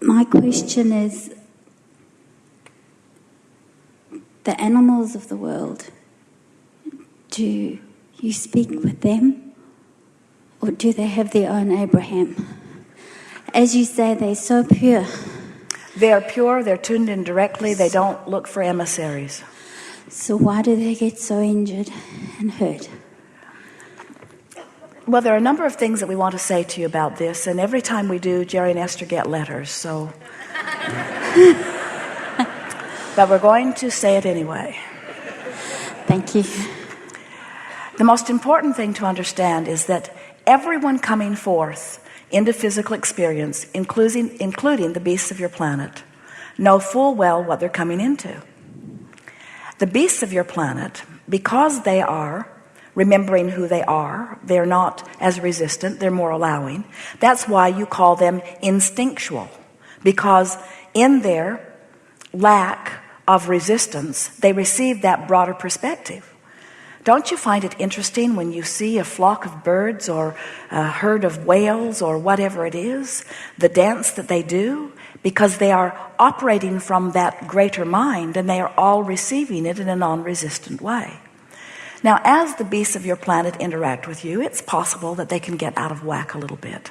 My question is, the animals of the world, do you speak with them, or do they have their own Abraham? As you say, they're so pure. They are pure, they're tuned in directly, they don't look for emissaries. So why do they get so injured and hurt? Well, there are a number of things that we want to say to you about this, and every time we do, Jerry and Esther get letters, so... But we're going to say it anyway. Thank you. The most important thing to understand is that everyone coming forth into physical experience, including the beasts of your planet, know full well what they're coming into. The beasts of your planet, because they are remembering who they are, they're not as resistant, they're more allowing. That's why you call them instinctual, because in their lack of resistance, they receive that broader perspective. Don't you find it interesting when you see a flock of birds or a herd of whales or whatever it is, the dance that they do? Because they are operating from that greater mind, and they are all receiving it in a non-resistant way. Now, as the beasts of your planet interact with you, it's possible that they can get out of whack a little bit.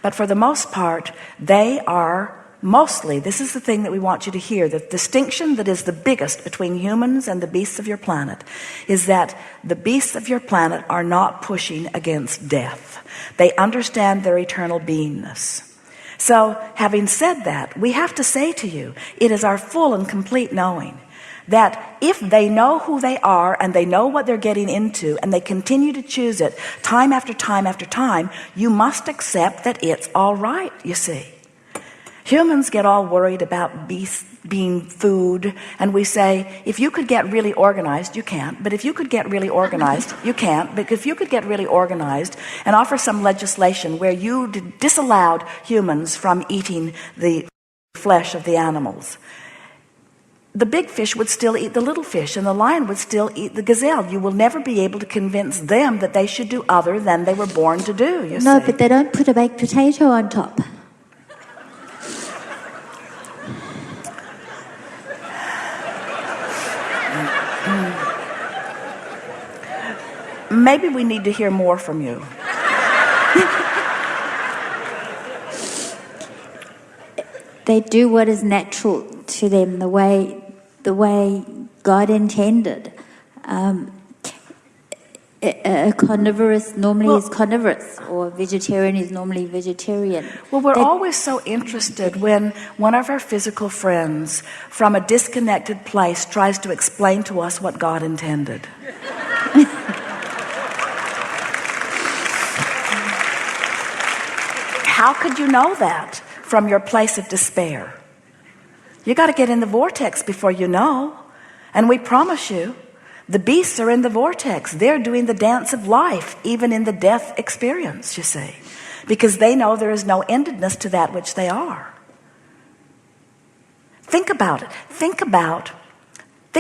But for the most part, they are mostly, this is the thing that we want you to hear, the distinction that is the biggest between humans and the beasts of your planet is that the beasts of your planet are not pushing against death. They understand their eternal beingness. So, having said that, we have to say to you, it is our full and complete knowing that if they know who they are and they know what they're getting into and they continue to choose it time after time after time, you must accept that it's all right, you see. Humans get all worried about beasts being food, and we say, if you could get really organized, you can't. But if you could get really organized, you can't. But if you could get really organized and offer some legislation where you disallowed humans from eating the flesh of the animals, the big fish would still eat the little fish, and the lion would still eat the gazelle. You will never be able to convince them that they should do other than they were born to do, you see. No, but they don't put a baked potato on top. Maybe we need to hear more from you. They do what is natural to them, the way God intended. A carnivorous normally is carnivorous, or a vegetarian is normally vegetarian. Well, we're always so interested when one of our physical friends from a disconnected place tries to explain to us what God intended. How could you know that from your place of despair? You got to get in the vortex before you know. And we promise you, the beasts are in the vortex. They're doing the dance of life, even in the death experience, you see. Because they know there is no endedness to that which they are. Think about it. Think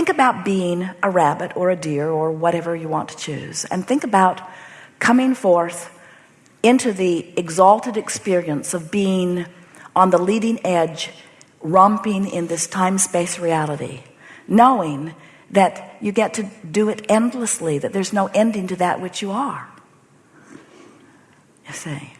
about being a rabbit or a deer or whatever you want to choose. And think about coming forth into the exalted experience of being on the leading edge, romping in this time-space reality, knowing that you get to do it endlessly, that there's no ending to that which you are. You see.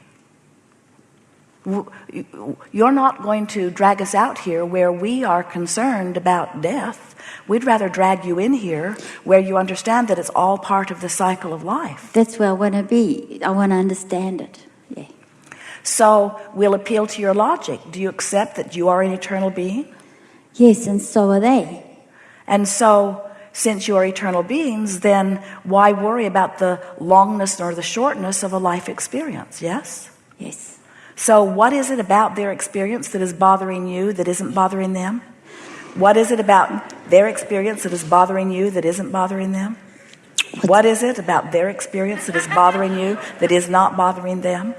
You're not going to drag us out here where we are concerned about death. We'd rather drag you in here where you understand that it's all part of the cycle of life. That's where I want to be. I want to understand it. Yeah. So we'll appeal to your logic. Do you accept that you are an eternal being? Yes, and so are they. And so, since you are eternal beings, then why worry about the longness or the shortness of a life experience, yes? Yes. So what is it about their experience that is bothering you that isn't bothering them? What is it about their experience that is bothering you that isn't bothering them? What is it about their experience that is bothering you that is not bothering them?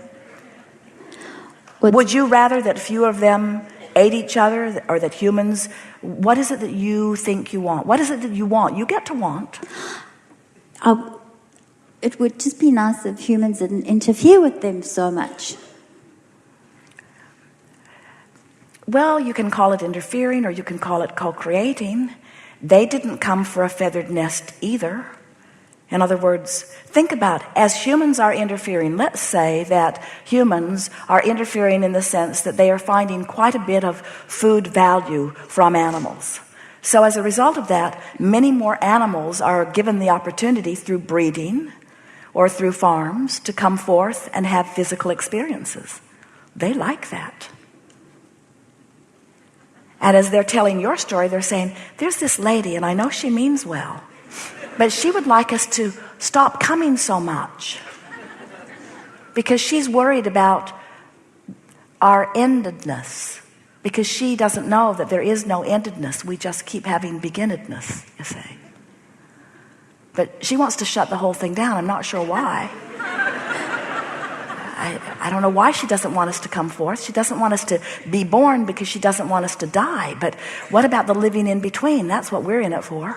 Would you rather that few of them ate each other, or that humans, what is it that you think you want? What is it that you want? You get to want. It would just be nice if humans didn't interfere with them so much. Well, you can call it interfering or you can call it co-creating. They didn't come for a feathered nest either. In other words, think about, as humans are interfering, let's say that humans are interfering in the sense that they are finding quite a bit of food value from animals. So as a result of that, many more animals are given the opportunity through breeding or through farms to come forth and have physical experiences. They like that. And as they're telling your story, they're saying, there's this lady, and I know she means well, but she would like us to stop coming so much because she's worried about our endedness, because she doesn't know that there is no endedness. We just keep having beginnedness, you see. But she wants to shut the whole thing down. I'm not sure why. I don't know why she doesn't want us to come forth. She doesn't want us to be born because she doesn't want us to die. But what about the living in between? That's what we're in it for.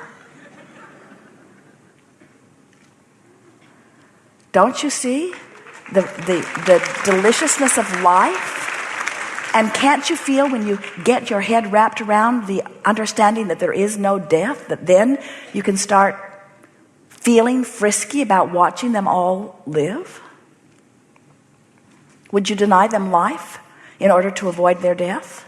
Don't you see the deliciousness of life? And can't you feel when you get your head wrapped around the understanding that there is no death, that then you can start feeling frisky about watching them all live? Would you deny them life in order to avoid their death?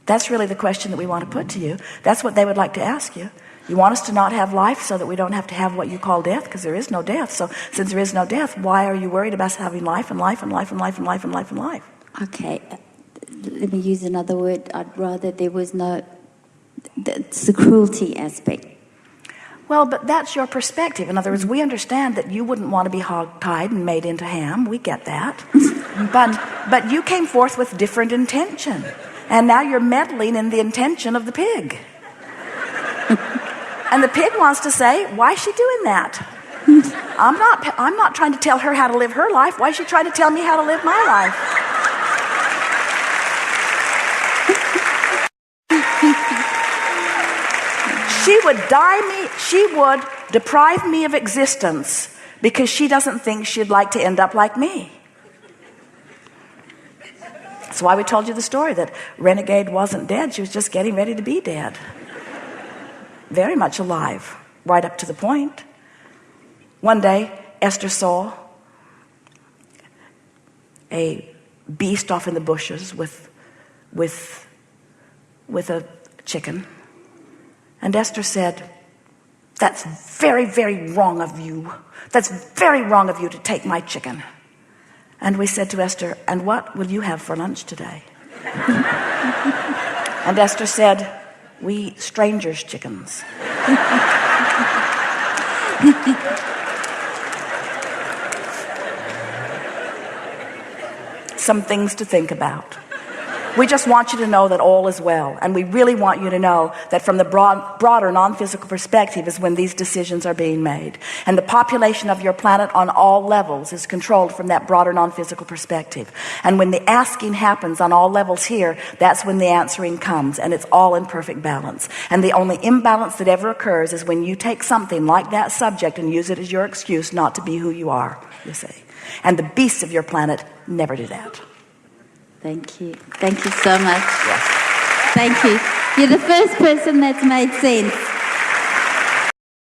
That's really the question that we want to put to you. That's what they would like to ask you. You want us to not have life so that we don't have to have what you call death, because there is no death. So since there is no death, why are you worried about us having life and life and life and life and life and life and life? Okay, let me use another word. I'd rather there was no, it's the cruelty aspect. Well, but that's your perspective. In other words, we understand that you wouldn't want to be hog-tied and made into ham. We get that. But you came forth with different intention. And now you're meddling in the intention of the pig. And the pig wants to say, why is she doing that? I'm not trying to tell her how to live her life. Why is she trying to tell me how to live my life? She would deprive me of existence because she doesn't think she'd like to end up like me. That's why we told you the story that Renegade wasn't dead. She was just getting ready to be dead. Very much alive, right up to the point. One day, Esther saw a beast off in the bushes with a chicken. And Esther said, that's very, very wrong of you. That's very wrong of you to take my chicken. And we said to Esther, and what will you have for lunch today? And Esther said, we eat strangers' chickens. Some things to think about. We just want you to know that all is well. And we really want you to know that from the broader non-physical perspective is when these decisions are being made. And the population of your planet on all levels is controlled from that broader non-physical perspective. And when the asking happens on all levels here, that's when the answering comes. And it's all in perfect balance. And the only imbalance that ever occurs is when you take something like that subject and use it as your excuse not to be who you are, you see. And the beasts of your planet never do that. Thank you. Thank you so much. Yes. Thank you. You're the first person that's made sense.